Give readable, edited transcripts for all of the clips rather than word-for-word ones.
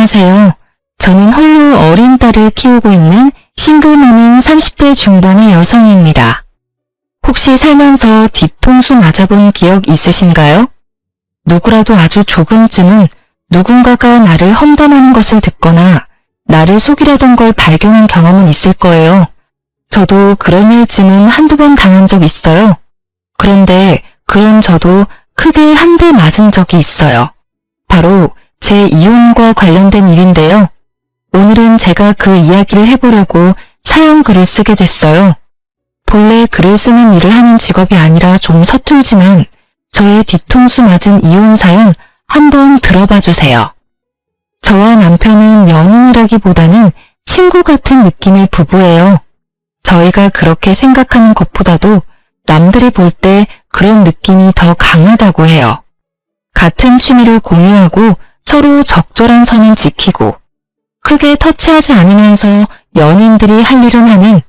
안녕하세요. 저는 홀로 어린 딸을 키우고 있는 싱글맘인 30대 중반의 여성입니다. 혹시 살면서 뒤통수 맞아본 기억 있으신가요? 누구라도 아주 조금쯤은 누군가가 나를 험담하는 것을 듣거나 나를 속이려던 걸 발견한 경험은 있을 거예요. 저도 그런 일쯤은 한두 번 당한 적 있어요. 그런데 그런 저도 크게 한 대 맞은 적이 있어요. 바로 제 이혼과 관련된 일인데요. 오늘은 제가 그 이야기를 해보려고 사연 글을 쓰게 됐어요. 본래 글을 쓰는 일을 하는 직업이 아니라 좀 서툴지만 저의 뒤통수 맞은 이혼 사연 한번 들어봐 주세요. 저와 남편은 연인이라기보다는 친구 같은 느낌의 부부예요. 저희가 그렇게 생각하는 것보다도 남들이 볼 때 그런 느낌이 더 강하다고 해요. 같은 취미를 공유하고 서로 적절한 선을 지키고 크게 터치하지 않으면서 연인들이 할 일은 하는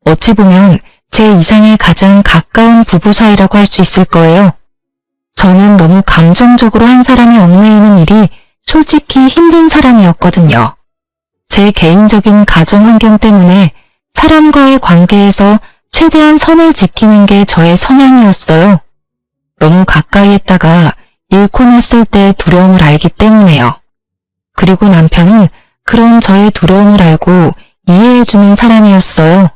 어찌 보면 제 이상의 가장 가까운 부부 사이라고 할 수 있을 거예요. 저는 너무 감정적으로 한 사람이 얽매이는 일이 솔직히 힘든 사람이었거든요. 제 개인적인 가정 환경 때문에 사람과의 관계에서 최대한 선을 지키는 게 저의 성향이었어요. 너무 가까이 했다가 잃고 났을 때 두려움을 알기 때문에요. 그리고 남편은 그런 저의 두려움을 알고 이해해주는 사람이었어요.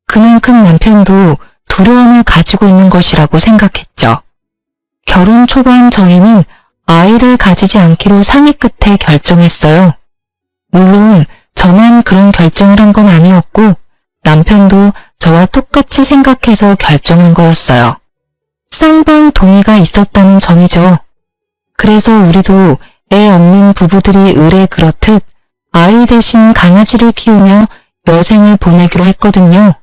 그만큼 남편도 두려움을 가지고 있는 것이라고 생각했죠. 결혼 초반 저희는 아이를 가지지 않기로 상의 끝에 결정했어요. 물론 저만 그런 결정을 한 건 아니었고 남편도 저와 똑같이 생각해서 결정한 거였어요. 쌍방 동의가 있었다는 점이죠. 그래서 우리도 애 없는 부부들이 의례 그렇듯 아이 대신 강아지를 키우며 여생을 보내기로 했거든요.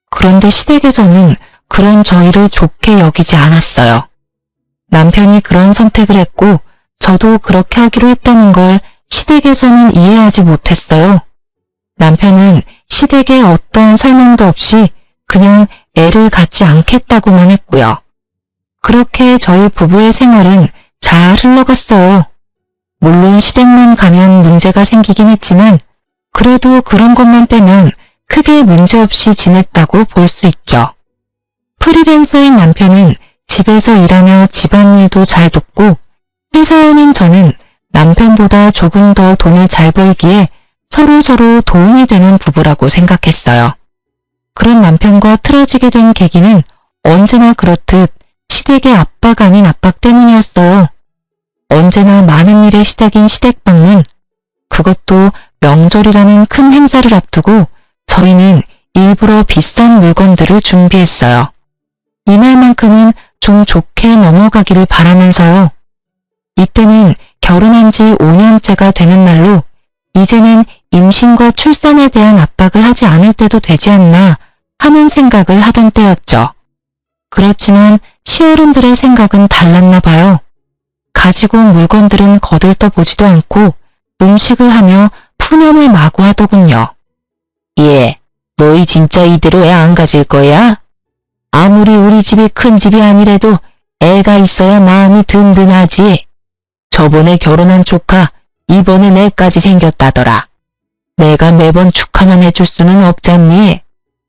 그런데 시댁에서는 그런 저희를 좋게 여기지 않았어요. 남편이 그런 선택을 했고 저도 그렇게 하기로 했다는 걸 시댁에서는 이해하지 못했어요. 남편은 시댁에 어떤 설명도 없이 그냥 애를 갖지 않겠다고만 했고요. 그렇게 저희 부부의 생활은 잘 흘러갔어요. 물론 시댁만 가면 문제가 생기긴 했지만 그래도 그런 것만 빼면 크게 문제없이 지냈다고 볼 수 있죠. 프리랜서인 남편은 집에서 일하며 집안일도 잘 돕고 회사원인 저는 남편보다 조금 더 돈을 잘 벌기에 서로 도움이 되는 부부라고 생각했어요. 그런 남편과 틀어지게 된 계기는 언제나 그렇듯 시댁의 압박 아닌 압박 때문이었어요. 언제나 많은 일의 시작인 시댁방문, 그것도 명절이라는 큰 행사를 앞두고 저희는 일부러 비싼 물건들을 준비했어요. 이날만큼은 좀 좋게 넘어가기를 바라면서요. 이때는 결혼한 지 5년째가 되는 날로 이제는 임신과 출산에 대한 압박을 하지 않을 때도 되지 않나 하는 생각을 하던 때였죠. 그렇지만 시어른들의 생각은 달랐나 봐요. 가지고 온 물건들은 거들떠보지도 않고 음식을 하며 푸념을 마구 하더군요. 예, 너희 진짜 이대로 애 안 가질 거야? 아무리 우리 집이 큰 집이 아니래도 애가 있어야 마음이 든든하지. 저번에 결혼한 조카 이번엔 애까지 생겼다더라. 내가 매번 축하만 해줄 수는 없잖니.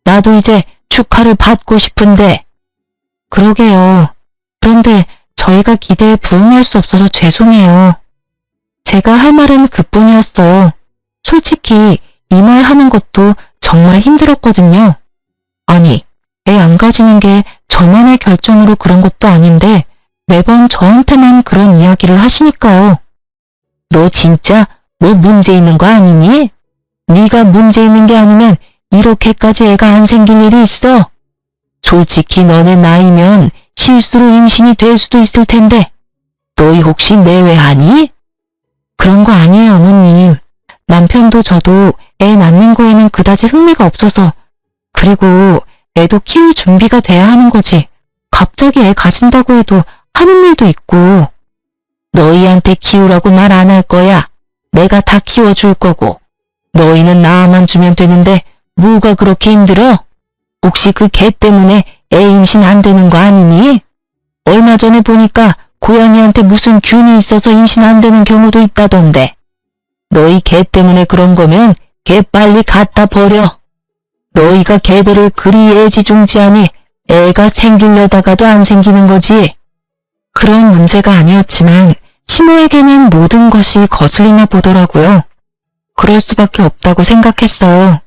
나도 이제 축하를 받고 싶은데. 그러게요. 그런데 저희가 기대에 부응할 수 없어서 죄송해요. 제가 할 말은 그뿐이었어요. 솔직히 이 말 하는 것도 정말 힘들었거든요. 아니, 애 안 가지는 게 저만의 결정으로 그런 것도 아닌데 매번 저한테만 그런 이야기를 하시니까요. 너 진짜 뭐 문제 있는 거 아니니? 네가 문제 있는 게 아니면 이렇게까지 애가 안 생길 일이 있어? 솔직히 너네 나이면 실수로 임신이 될 수도 있을 텐데 너희 혹시 내외하니? 그런 거 아니에요, 어머님. 남편도 저도 애 낳는 거에는 그다지 흥미가 없어서 그리고 애도 키울 준비가 돼야 하는 거지. 갑자기 애 가진다고 해도 하는 일도 있고. 너희한테 키우라고 말 안 할 거야. 내가 다 키워줄 거고. 너희는 나만 주면 되는데 뭐가 그렇게 힘들어? 혹시 그 개 때문에 애 임신 안 되는 거 아니니? 얼마 전에 보니까 고양이한테 무슨 균이 있어서 임신 안 되는 경우도 있다던데. 너희 개 때문에 그런 거면 개 빨리 갖다 버려. 너희가 개들을 그리 애지중지하니 애가 생기려다가도 안 생기는 거지. 그런 문제가 아니었지만 시모에게는 모든 것이 거슬리나 보더라고요. 그럴 수밖에 없다고 생각했어요.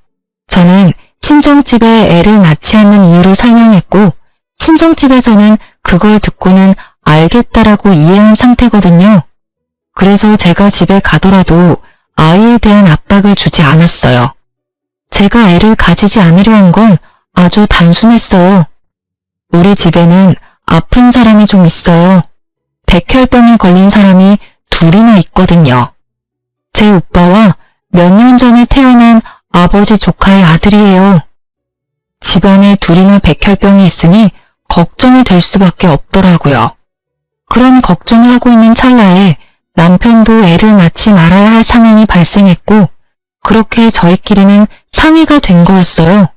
저는 친정집에 애를 낳지 않는 이유를 설명했고 친정집에서는 그걸 듣고는 알겠다라고 이해한 상태거든요. 그래서 제가 집에 가더라도 아이에 대한 압박을 주지 않았어요. 제가 애를 가지지 않으려 한 건 아주 단순했어요. 우리 집에는 아픈 사람이 좀 있어요. 백혈병에 걸린 사람이 둘이나 있거든요. 제 오빠와 몇 년 전에 태어난 아버지 조카의 아들이에요. 집안에 둘이나 백혈병이 있으니 걱정이 될 수밖에 없더라고요. 그런 걱정을 하고 있는 찰나에 남편도 애를 낳지 말아야 할 상황이 발생했고 그렇게 저희끼리는 상의가 된 거였어요.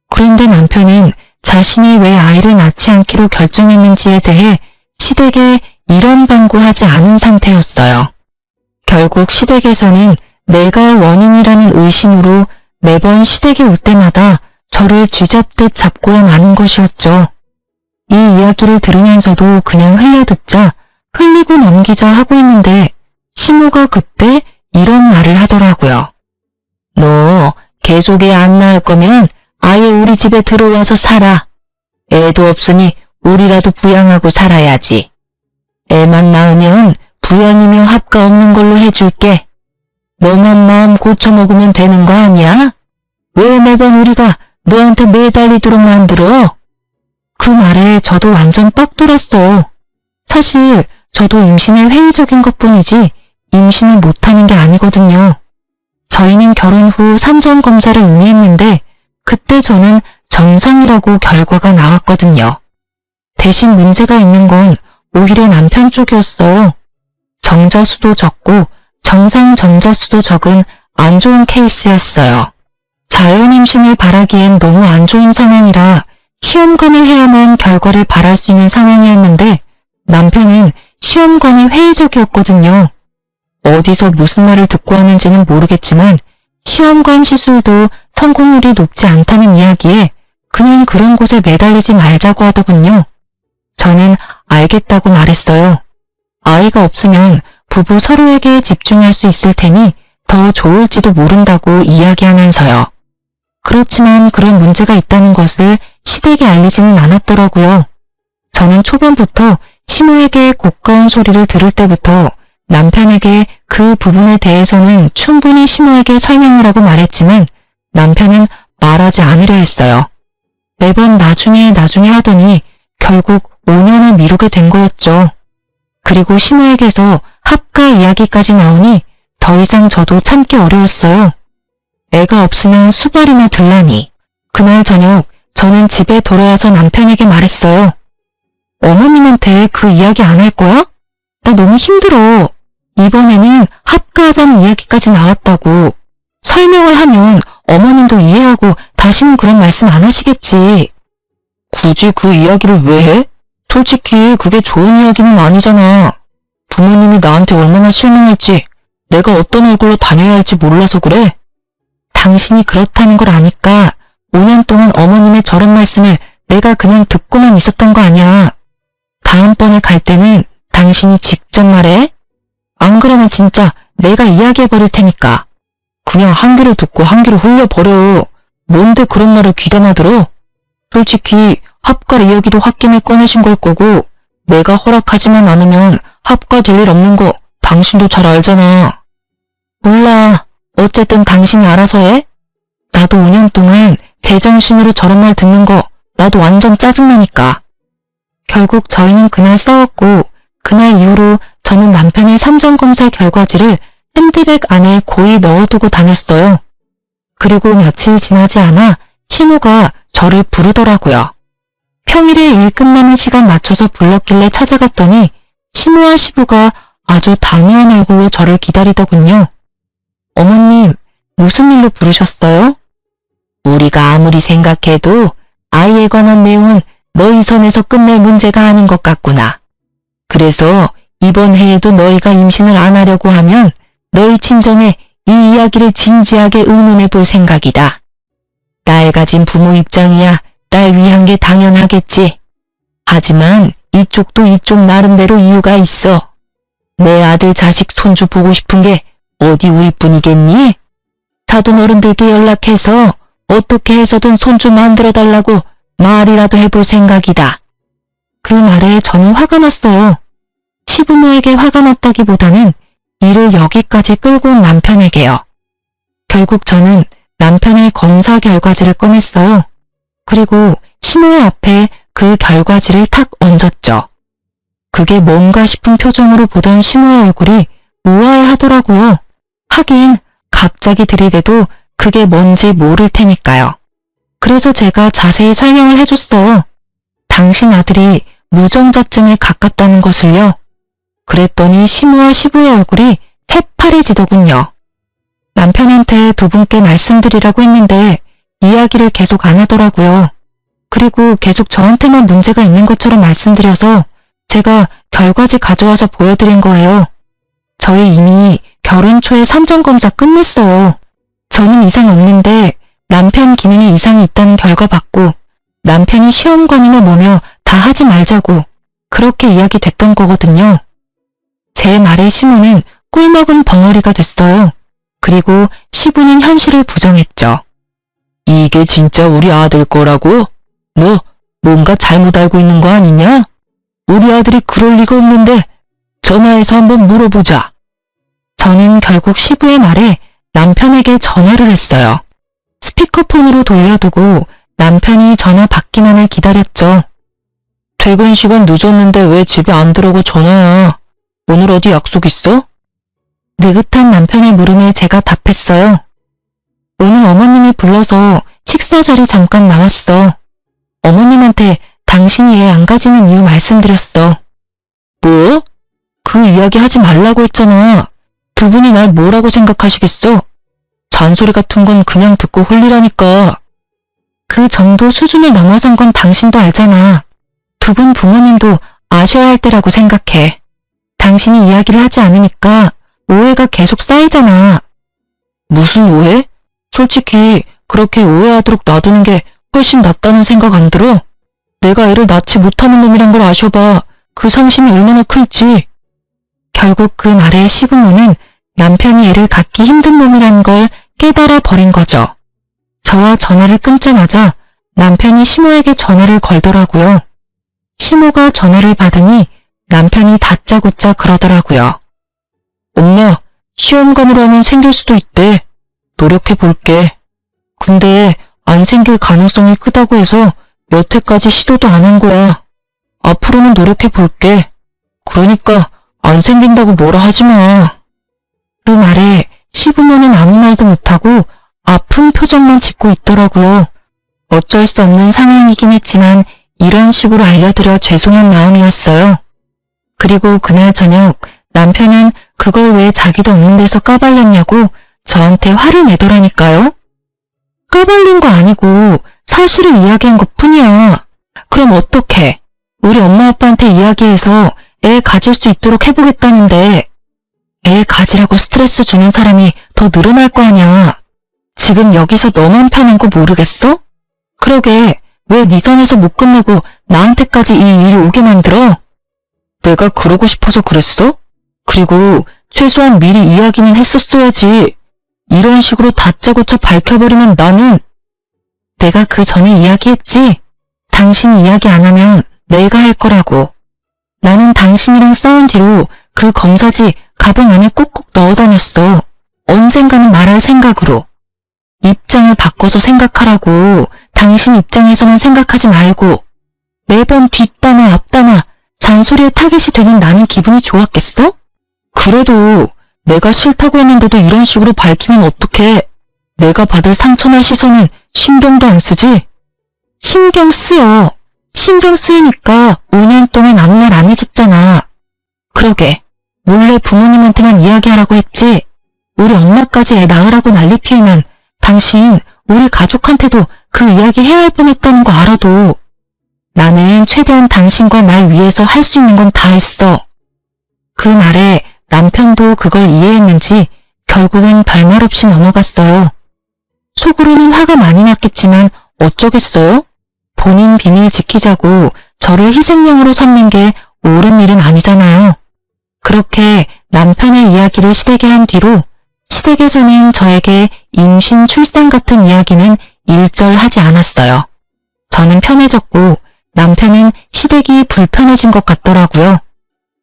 그런데 남편은 자신이 왜 아이를 낳지 않기로 결정했는지에 대해 시댁에 이런 방구하지 않은 상태였어요. 결국 시댁에서는 내가 원인이라는 의심으로 매번 시댁에 올 때마다 저를 쥐잡듯 잡고야 마는 것이었죠. 이 이야기를 들으면서도 그냥 흘려듣자 흘리고 넘기자 하고 있는데 시모가 그때 이런 말을 하더라고요. 너 계속 애 안 낳을 거면 아예 우리 집에 들어와서 살아. 애도 없으니 우리라도 부양하고 살아야지. 애만 낳으면 부양이며 합가 없는 걸로 해줄게. 너만 마음 고쳐먹으면 되는 거 아니야? 왜 매번 우리가 너한테 매달리도록 만들어? 그 말에 저도 완전 뻑 돌았어요. 사실 저도 임신에 회의적인 것뿐이지 임신을 못하는 게 아니거든요. 저희는 결혼 후 산전검사를 의뢰했는데 그때 저는 정상이라고 결과가 나왔거든요. 대신 문제가 있는 건 오히려 남편 쪽이었어요. 정자수도 적고 정상 정자수도 적은 안 좋은 케이스였어요. 자연 임신을 바라기엔 너무 안 좋은 상황이라 시험관을 해야만 결과를 바랄 수 있는 상황이었는데 남편은 시험관이 회의적이었거든요. 어디서 무슨 말을 듣고 하는지는 모르겠지만 시험관 시술도 성공률이 높지 않다는 이야기에 그냥 그런 곳에 매달리지 말자고 하더군요. 저는 알겠다고 말했어요. 아이가 없으면 부부 서로에게 집중할 수 있을 테니 더 좋을지도 모른다고 이야기하면서요. 그렇지만 그런 문제가 있다는 것을 시댁에 알리지는 않았더라고요. 저는 초반부터 시모에게 고가운 소리를 들을 때부터 남편에게 그 부분에 대해서는 충분히 시모에게 설명을 하고 말했지만 남편은 말하지 않으려 했어요. 매번 나중에 하더니 결국 5년을 미루게 된 거였죠. 그리고 시모에게서 합가 이야기까지 나오니 더 이상 저도 참기 어려웠어요. 애가 없으면 수발이나 들라니. 그날 저녁 저는 집에 돌아와서 남편에게 말했어요. 어머님한테 그 이야기 안 할 거야? 나 너무 힘들어. 이번에는 합가하자는 이야기까지 나왔다고. 설명을 하면 어머님도 이해하고 다시는 그런 말씀 안 하시겠지. 굳이 그 이야기를 왜 해? 솔직히 그게 좋은 이야기는 아니잖아. 부모님이 나한테 얼마나 실망할지 내가 어떤 얼굴로 다녀야 할지 몰라서 그래. 당신이 그렇다는 걸 아니까 5년 동안 어머님의 저런 말씀을 내가 그냥 듣고만 있었던 거 아니야. 다음번에 갈 때는 당신이 직접 말해. 안 그러면 진짜 내가 이야기해버릴 테니까. 그냥 한 귀로 듣고 한 귀로 흘려버려. 뭔데 그런 말을 귀담아 들어? 솔직히 합가 이야기도 홧김에 꺼내신 걸 거고 내가 허락하지만 않으면 합가 될 일 없는 거 당신도 잘 알잖아. 몰라. 어쨌든 당신이 알아서 해. 나도 5년 동안 제정신으로 저런 말 듣는 거 나도 완전 짜증나니까. 결국 저희는 그날 싸웠고 그날 이후로 저는 남편의 산전검사 결과지를 핸드백 안에 고이 넣어두고 다녔어요. 그리고 며칠 지나지 않아 신우가 저를 부르더라고요. 평일에 일 끝나는 시간 맞춰서 불렀길래 찾아갔더니 시모와 시부가 아주 단호한 얼굴로 저를 기다리더군요. 어머님, 무슨 일로 부르셨어요? 우리가 아무리 생각해도 아이에 관한 내용은 너희 선에서 끝낼 문제가 아닌 것 같구나. 그래서 이번 해에도 너희가 임신을 안 하려고 하면 너희 친정에 이 이야기를 진지하게 의논해 볼 생각이다. 딸 가진 부모 입장이야 딸 위한 게 당연하겠지. 하지만 이쪽도 이쪽 나름대로 이유가 있어. 내 아들 자식 손주 보고 싶은 게 어디 우리뿐이겠니? 사돈 어른들께 연락해서 어떻게 해서든 손주 만들어 달라고 말이라도 해볼 생각이다. 그 말에 저는 화가 났어요. 시부모에게 화가 났다기보다는 일을 여기까지 끌고 온 남편에게요. 결국 저는 남편의 검사 결과지를 꺼냈어요. 그리고 시모의 앞에 그 결과지를 탁 얹었죠. 그게 뭔가 싶은 표정으로 보던 시모의 얼굴이 우아해하더라고요. 하긴 갑자기 들이대도 그게 뭔지 모를 테니까요. 그래서 제가 자세히 설명을 해줬어요. 당신 아들이 무정자증에 가깝다는 것을요. 그랬더니 시모와 시부의 얼굴이 새파래지더군요. 남편한테 두 분께 말씀드리라고 했는데 이야기를 계속 안 하더라고요. 그리고 계속 저한테만 문제가 있는 것처럼 말씀드려서 제가 결과지 가져와서 보여드린 거예요. 저희 이미 결혼 초에 산전검사 끝냈어요. 저는 이상 없는데 남편 기능에 이상이 있다는 결과 받고 남편이 시험관이나 뭐며 다 하지 말자고 그렇게 이야기됐던 거거든요. 제 말에 시모는 꿀먹은 벙어리가 됐어요. 그리고 시부는 현실을 부정했죠. 이게 진짜 우리 아들 거라고? 너 뭔가 잘못 알고 있는 거 아니냐? 우리 아들이 그럴 리가 없는데 전화해서 한번 물어보자. 저는 결국 시부의 말에 남편에게 전화를 했어요. 스피커폰으로 돌려두고 남편이 전화 받기만을 기다렸죠. 퇴근 시간 늦었는데 왜 집에 안 들어오고 전화야? 오늘 어디 약속 있어? 느긋한 남편의 물음에 제가 답했어요. 오늘 어머님이 불러서 식사 자리 잠깐 나왔어. 어머님한테 당신이 애 안 가지는 이유 말씀드렸어. 뭐? 그 이야기 하지 말라고 했잖아. 두 분이 날 뭐라고 생각하시겠어? 잔소리 같은 건 그냥 듣고 홀리라니까. 그 정도 수준을 넘어선 건 당신도 알잖아. 두 분 부모님도 아셔야 할 때라고 생각해. 당신이 이야기를 하지 않으니까 오해가 계속 쌓이잖아. 무슨 오해? 솔직히 그렇게 오해하도록 놔두는 게 훨씬 낫다는 생각 안 들어? 내가 애를 낳지 못하는 놈이란 걸 아셔봐. 그 상심이 얼마나 클지. 결국 그 말에 시부모는 남편이 애를 갖기 힘든 놈이라는 걸 깨달아 버린 거죠. 저와 전화를 끊자마자 남편이 시모에게 전화를 걸더라고요. 시모가 전화를 받으니 남편이 다짜고짜 그러더라고요. 엄마, 시험관으로 하면 생길 수도 있대. 노력해 볼게. 근데 안 생길 가능성이 크다고 해서 여태까지 시도도 안 한 거야. 앞으로는 노력해 볼게. 그러니까 안 생긴다고 뭐라 하지 마. 그 말에 시부모는 아무 말도 못하고 아픈 표정만 짓고 있더라고요. 어쩔 수 없는 상황이긴 했지만 이런 식으로 알려드려 죄송한 마음이었어요. 그리고 그날 저녁 남편은 그걸 왜 자기도 없는 데서 까발렸냐고 저한테 화를 내더라니까요. 까발린 거 아니고 사실을 이야기한 것 뿐이야. 그럼 어떡해? 우리 엄마 아빠한테 이야기해서 애 가질 수 있도록 해보겠다는데 애 가지라고 스트레스 주는 사람이 더 늘어날 거 아냐. 지금 여기서 너만 편한 거 모르겠어? 그러게 왜 네 선에서 못 끝내고 나한테까지 이 일이 오게 만들어? 내가 그러고 싶어서 그랬어? 그리고 최소한 미리 이야기는 했었어야지. 이런 식으로 다짜고짜 밝혀버리면 나는. 내가 그 전에 이야기했지. 당신이 이야기 안 하면 내가 할 거라고. 나는 당신이랑 싸운 뒤로 그 검사지 가방 안에 꾹꾹 넣어 다녔어. 언젠가는 말할 생각으로. 입장을 바꿔서 생각하라고. 당신 입장에서만 생각하지 말고. 매번 뒷담화 앞담화 잔소리에 타깃이 되는 나는 기분이 좋았겠어? 그래도 내가 싫다고 했는데도 이런 식으로 밝히면 어떡해. 내가 받을 상처나 시선은 신경도 안 쓰지? 신경 쓰여. 신경 쓰이니까 5년 동안 아무 말 안 해줬잖아. 그러게 몰래 부모님한테만 이야기하라고 했지. 우리 엄마까지 애 낳으라고 난리 피우면 당신 우리 가족한테도 그 이야기 해야 할 뻔했다는 거 알아도. 나는 최대한 당신과 날 위해서 할 수 있는 건 다 했어. 그 말에 남편도 그걸 이해했는지 결국은 별말 없이 넘어갔어요. 속으로는 화가 많이 났겠지만 어쩌겠어요? 본인 비밀 지키자고 저를 희생양으로 삼는 게 옳은 일은 아니잖아요. 그렇게 남편의 이야기를 시댁에 한 뒤로 시댁에서는 저에게 임신 출산 같은 이야기는 일절 하지 않았어요. 저는 편해졌고 남편은 시댁이 불편해진 것 같더라고요.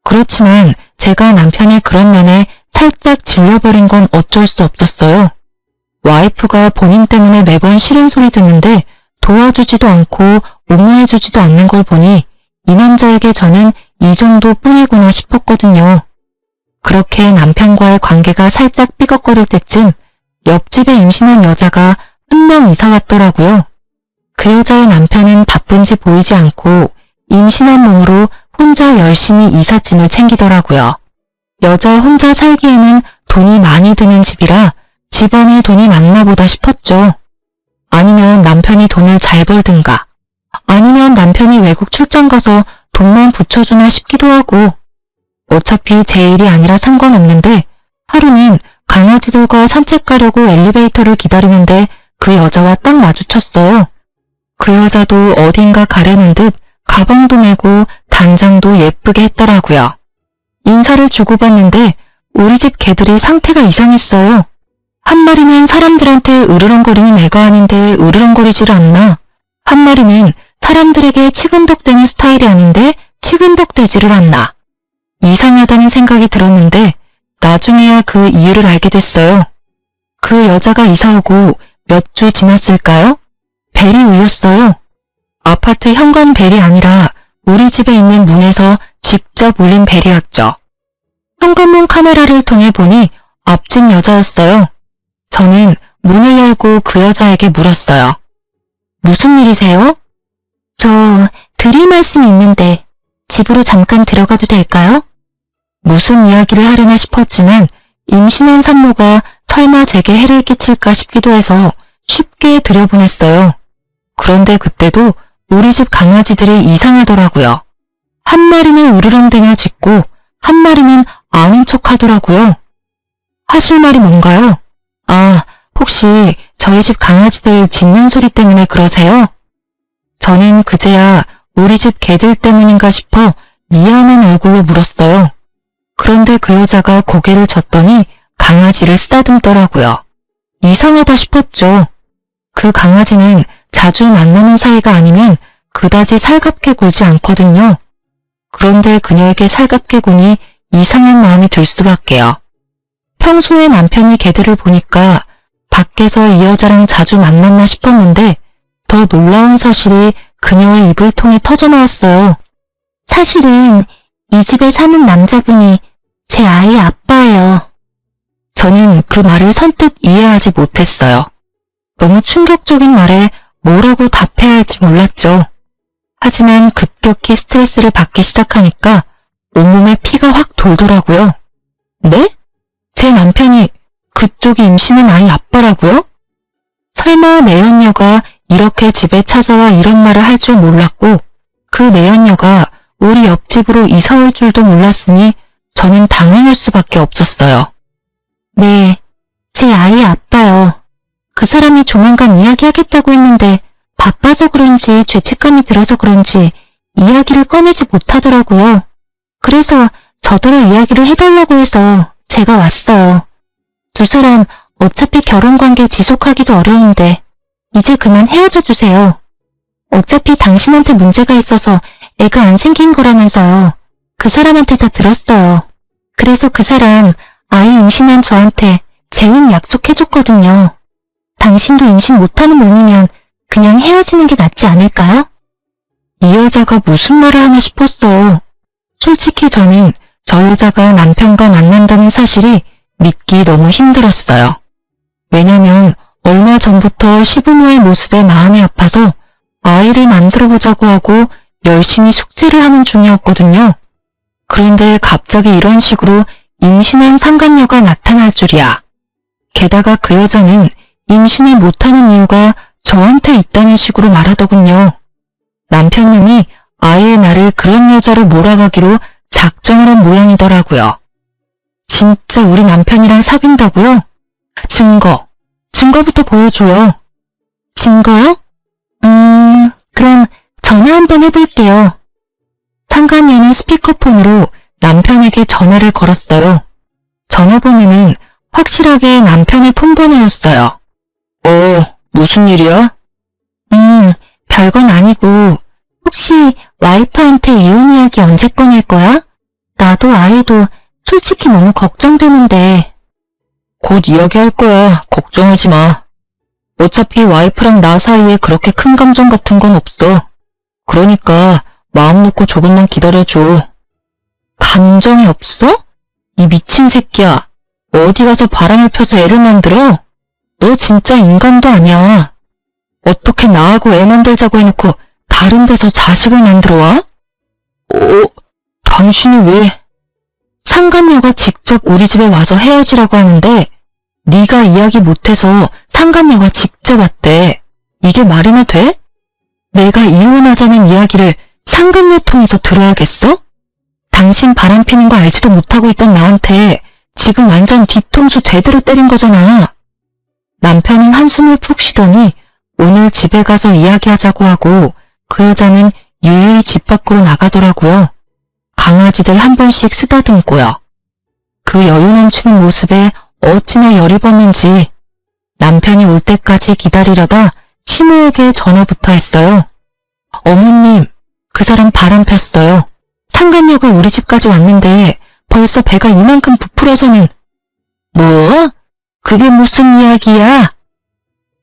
그렇지만 제가 남편의 그런 면에 살짝 질려버린 건 어쩔 수 없었어요. 와이프가 본인 때문에 매번 싫은 소리 듣는데 도와주지도 않고 옹호해주지도 않는 걸 보니 이 남자에게 저는 이 정도뿐이구나 싶었거든요. 그렇게 남편과의 관계가 살짝 삐걱거릴 때쯤 옆집에 임신한 여자가 한 명 이사 왔더라고요. 그 여자의 남편은 바쁜지 보이지 않고 임신한 몸으로 혼자 열심히 이삿짐을 챙기더라고요. 여자 혼자 살기에는 돈이 많이 드는 집이라 집안에 돈이 많나 보다 싶었죠. 아니면 남편이 돈을 잘 벌든가, 아니면 남편이 외국 출장 가서 돈만 붙여주나 싶기도 하고, 어차피 제 일이 아니라 상관없는데 하루는 강아지들과 산책 가려고 엘리베이터를 기다리는데 그 여자와 딱 마주쳤어요. 그 여자도 어딘가 가려는 듯 가방도 메고 단장도 예쁘게 했더라고요. 인사를 주고받는데 우리 집 개들이 상태가 이상했어요. 한 마리는 사람들한테 으르렁거리는 애가 아닌데 으르렁거리지를 않나. 한 마리는 사람들에게 치근덕대는 스타일이 아닌데 치근덕대지를 않나. 이상하다는 생각이 들었는데 나중에야 그 이유를 알게 됐어요. 그 여자가 이사 오고 몇 주 지났을까요? 벨이 울렸어요. 아파트 현관 벨이 아니라 우리 집에 있는 문에서 직접 울린 벨이었죠. 현관문 카메라를 통해 보니 앞집 여자였어요. 저는 문을 열고 그 여자에게 물었어요. 무슨 일이세요? 저 드릴 말씀이 있는데 집으로 잠깐 들어가도 될까요? 무슨 이야기를 하려나 싶었지만 임신한 산모가 설마 제게 해를 끼칠까 싶기도 해서 쉽게 들여보냈어요. 그런데 그때도 우리 집 강아지들이 이상하더라고요. 한 마리는 으르렁대며 짖고 한 마리는 아는 척 하더라고요. 하실 말이 뭔가요? 아, 혹시 저희 집 강아지들 짖는 소리 때문에 그러세요? 저는 그제야 우리 집 개들 때문인가 싶어 미안한 얼굴로 물었어요. 그런데 그 여자가 고개를 젓더니 강아지를 쓰다듬더라고요. 이상하다 싶었죠. 그 강아지는 자주 만나는 사이가 아니면 그다지 살갑게 굴지 않거든요. 그런데 그녀에게 살갑게 구니 이상한 마음이 들 수밖에요. 평소에 남편이 개들을 보니까 밖에서 이 여자랑 자주 만났나 싶었는데 더 놀라운 사실이 그녀의 입을 통해 터져나왔어요. 사실은 이 집에 사는 남자분이 제 아이의 아빠예요. 저는 그 말을 선뜻 이해하지 못했어요. 너무 충격적인 말에 뭐라고 답해야 할지 몰랐죠. 하지만 급격히 스트레스를 받기 시작하니까 온몸에 피가 확 돌더라고요. 네? 제 남편이 그쪽이 임신한 아이 아빠라고요? 설마 내연녀가 이렇게 집에 찾아와 이런 말을 할 줄 몰랐고 그 내연녀가 우리 옆집으로 이사 올 줄도 몰랐으니 저는 당황할 수밖에 없었어요. 네, 제 아이의 아빠요. 그 사람이 조만간 이야기하겠다고 했는데 바빠서 그런지 죄책감이 들어서 그런지 이야기를 꺼내지 못하더라고요. 그래서 저더러 이야기를 해달라고 해서 제가 왔어요. 두 사람 어차피 결혼관계 지속하기도 어려운데 이제 그만 헤어져 주세요. 어차피 당신한테 문제가 있어서 애가 안 생긴 거라면서요. 그 사람한테 다 들었어요. 그래서 그 사람 아이 임신한 저한테 재혼 약속해줬거든요. 당신도 임신 못하는 몸이면 그냥 헤어지는 게 낫지 않을까요? 이 여자가 무슨 말을 하나 싶었어요. 솔직히 저는 저 여자가 남편과 만난다는 사실이 믿기 너무 힘들었어요. 왜냐면 얼마 전부터 시부모의 모습에 마음이 아파서 아이를 만들어보자고 하고 열심히 숙제를 하는 중이었거든요. 그런데 갑자기 이런 식으로 임신한 상간녀가 나타날 줄이야. 게다가 그 여자는 임신을 못하는 이유가 저한테 있다는 식으로 말하더군요. 남편님이 아이의 나를 그런 여자로 몰아가기로 작정을 한 모양이더라고요. 진짜 우리 남편이랑 사귄다고요? 증거부터 보여줘요. 증거요? 그럼 전화 한번 해볼게요. 상간녀는 스피커폰으로 남편에게 전화를 걸었어요. 전화번호는 확실하게 남편의 폰번호였어요. 무슨 일이야? 별건 아니고 혹시 와이프한테 이혼 이야기 언제 꺼낼 거야? 나도 아이도 솔직히 너무 걱정되는데. 곧 이야기할 거야. 걱정하지 마. 어차피 와이프랑 나 사이에 그렇게 큰 감정 같은 건 없어. 그러니까 마음 놓고 조금만 기다려줘. 감정이 없어? 이 미친 새끼야. 어디 가서 바람을 펴서 애를 만들어? 너 진짜 인간도 아니야. 어떻게 나하고 애 만들자고 해놓고 다른 데서 자식을 만들어 와? 당신이 왜? 상간녀가 직접 우리 집에 와서 헤어지라고 하는데 네가 이야기 못해서 상간녀가 직접 왔대. 이게 말이나 돼? 내가 이혼하자는 이야기를 상간녀 통해서 들어야겠어? 당신 바람피는 거 알지도 못하고 있던 나한테 지금 완전 뒤통수 제대로 때린 거잖아. 남편은 한숨을 푹 쉬더니 오늘 집에 가서 이야기하자고 하고 그 여자는 유유히 집 밖으로 나가더라고요. 강아지들 한 번씩 쓰다듬고요. 그 여유 넘치는 모습에 어찌나 열이 받는지 남편이 올 때까지 기다리려다 시모에게 전화부터 했어요. 어머님, 그 사람 바람 폈어요. 상간녀가 우리 집까지 왔는데 벌써 배가 이만큼 부풀어서는. 뭐? 그게 무슨 이야기야?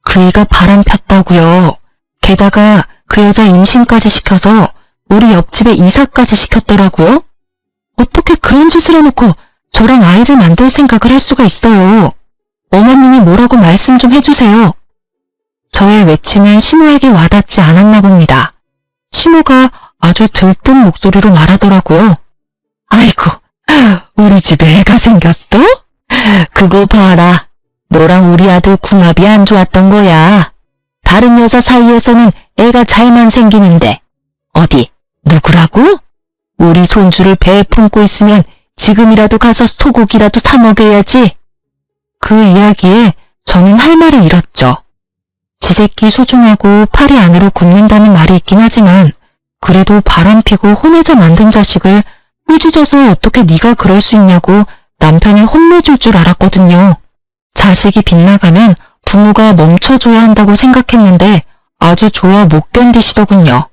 그이가 바람 폈다고요. 게다가 그 여자 임신까지 시켜서 우리 옆집에 이사까지 시켰더라고요. 어떻게 그런 짓을 해놓고 저랑 아이를 만들 생각을 할 수가 있어요. 어머님이 뭐라고 말씀 좀 해주세요. 저의 외침은 시모에게 와닿지 않았나 봅니다. 시모가 아주 들뜬 목소리로 말하더라고요. 아이고, 우리 집에 애가 생겼어? 그거 봐라. 너랑 우리 아들 궁합이 안 좋았던 거야. 다른 여자 사이에서는 애가 잘만 생기는데 어디 누구라고? 우리 손주를 배에 품고 있으면 지금이라도 가서 소고기라도 사 먹여야지. 그 이야기에 저는 할 말을 잃었죠. 지 새끼 소중하고 팔이 안으로 굽는다는 말이 있긴 하지만 그래도 바람피고 혼내자 만든 자식을 꾸짖어서 어떻게 네가 그럴 수 있냐고 남편을 혼내줄 줄 알았거든요. 자식이 빗나가면 부모가 멈춰줘야 한다고 생각했는데 아주 좋아 못 견디시더군요.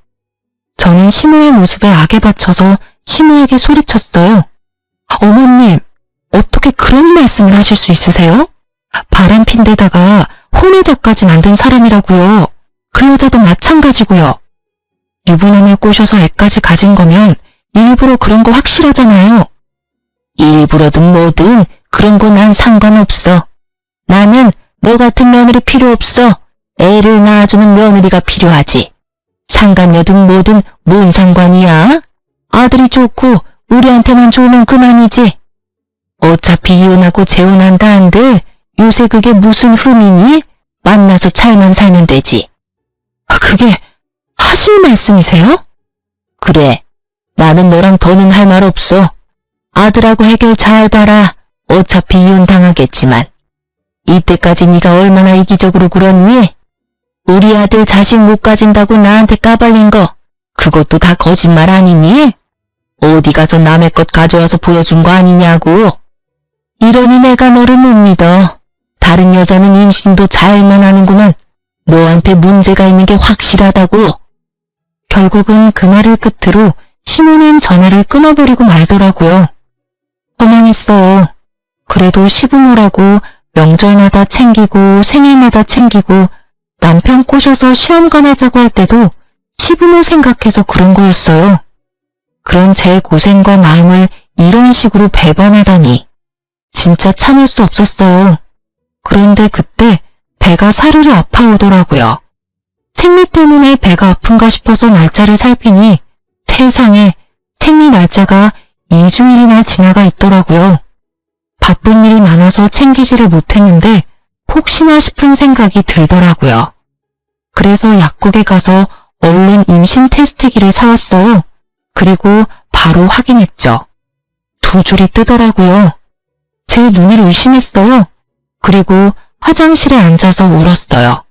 저는 시모의 모습에 악에 받쳐서 시모에게 소리쳤어요. 어머님, 어떻게 그런 말씀을 하실 수 있으세요? 바람핀 데다가 혼외자까지 만든 사람이라고요. 그 여자도 마찬가지고요. 유부남을 꼬셔서 애까지 가진 거면 일부러 그런 거 확실하잖아요. 일부러든 뭐든 그런 거 난 상관없어. 나는 너 같은 며느리 필요 없어. 애를 낳아주는 며느리가 필요하지. 상간녀든 뭐든 뭔 상관이야? 아들이 좋고 우리한테만 좋으면 그만이지. 어차피 이혼하고 재혼한다 한들 요새 그게 무슨 흠이니? 만나서 잘만 살면 되지. 그게 하실 말씀이세요? 그래. 나는 너랑 더는 할 말 없어. 아들하고 해결 잘 봐라. 어차피 이혼 당하겠지만. 이때까지 네가 얼마나 이기적으로 굴었니? 우리 아들 자식 못 가진다고 나한테 까발린 거 그것도 다 거짓말 아니니? 어디 가서 남의 것 가져와서 보여준 거 아니냐고. 이러니 내가 너를 못 믿어. 다른 여자는 임신도 잘만 하는구만. 너한테 문제가 있는 게 확실하다고. 결국은 그 말을 끝으로 시모는 전화를 끊어버리고 말더라고요. 허망했어요. 그래도 시부모라고 명절마다 챙기고 생일마다 챙기고 남편 꼬셔서 시험관 하자고 할 때도 시부모 생각해서 그런 거였어요. 그런 제 고생과 마음을 이런 식으로 배반하다니 진짜 참을 수 없었어요. 그런데 그때 배가 사르르 아파오더라고요. 생리 때문에 배가 아픈가 싶어서 날짜를 살피니 세상에 생리 날짜가 2주일이나 지나가 있더라고요. 바쁜 일이 많아서 챙기지를 못했는데 혹시나 싶은 생각이 들더라고요. 그래서 약국에 가서 얼른 임신 테스트기를 사왔어요. 그리고 바로 확인했죠. 2줄이 뜨더라고요. 제 눈을 의심했어요. 그리고 화장실에 앉아서 울었어요.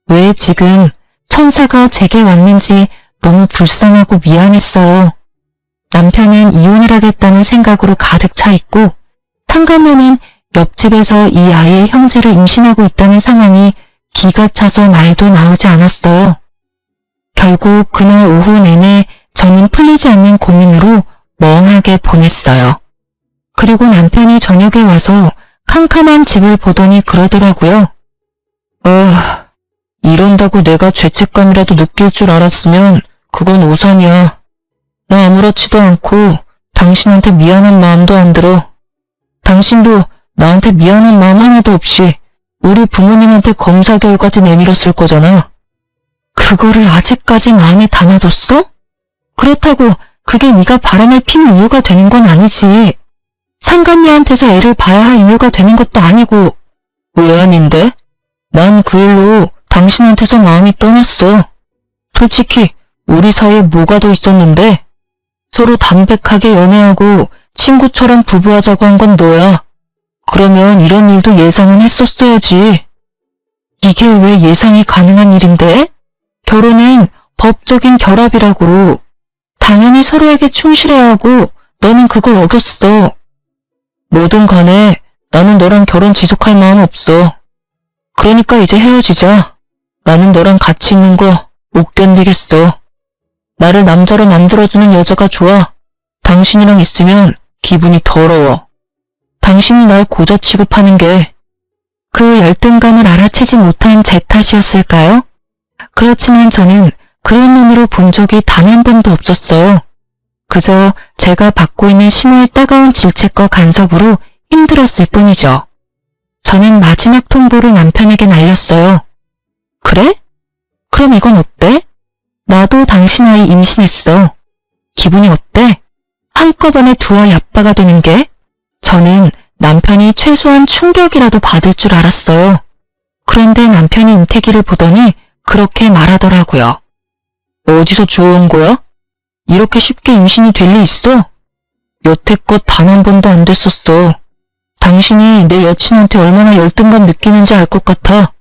왜 지금 천사가 제게 왔는지 너무 불쌍하고 미안했어요. 남편은 이혼을 하겠다는 생각으로 가득 차 있고 상간녀는 옆집에서 이 아이의 형제를 임신하고 있다는 상황이 기가 차서 말도 나오지 않았어요. 결국 그날 오후 내내 저는 풀리지 않는 고민으로 멍하게 보냈어요. 그리고 남편이 저녁에 와서 캄캄한 집을 보더니 그러더라고요. 이런다고 내가 죄책감이라도 느낄 줄 알았으면 그건 오산이야. 나 아무렇지도 않고 당신한테 미안한 마음도 안 들어. 당신도 나한테 미안한 마음 하나도 없이 우리 부모님한테 검사 결과지 내밀었을 거잖아. 그거를 아직까지 마음에 담아뒀어? 그렇다고 그게 네가 바람을 피울 이유가 되는 건 아니지. 상간녀한테서 애를 봐야 할 이유가 되는 것도 아니고. 왜 아닌데? 난 그 일로 당신한테서 마음이 떠났어. 솔직히 우리 사이에 뭐가 더 있었는데? 서로 담백하게 연애하고 친구처럼 부부하자고 한 건 너야. 그러면 이런 일도 예상은 했었어야지. 이게 왜 예상이 가능한 일인데? 결혼은 법적인 결합이라고. 당연히 서로에게 충실해야 하고 너는 그걸 어겼어. 뭐든 간에 나는 너랑 결혼 지속할 마음 없어. 그러니까 이제 헤어지자. 나는 너랑 같이 있는 거 못 견디겠어. 나를 남자로 만들어주는 여자가 좋아. 당신이랑 있으면 기분이 더러워. 당신이 날 고자 취급하는 게 그 열등감을 알아채지 못한 제 탓이었을까요? 그렇지만 저는 그런 눈으로 본 적이 단 한 번도 없었어요. 그저 제가 받고 있는 심호의 따가운 질책과 간섭으로 힘들었을 뿐이죠. 저는 마지막 통보를 남편에게 날렸어요. 그래? 그럼 이건 어때? 나도 당신 아이 임신했어. 기분이 어때? 한꺼번에 두 아이 아빠가 되는 게? 저는 남편이 최소한 충격이라도 받을 줄 알았어요. 그런데 남편이 임태기를 보더니 그렇게 말하더라고요. 어디서 주워온 거야? 이렇게 쉽게 임신이 될 리 있어? 여태껏 단 한 번도 안 됐었어. 당신이 내 여친한테 얼마나 열등감 느끼는지 알 것 같아.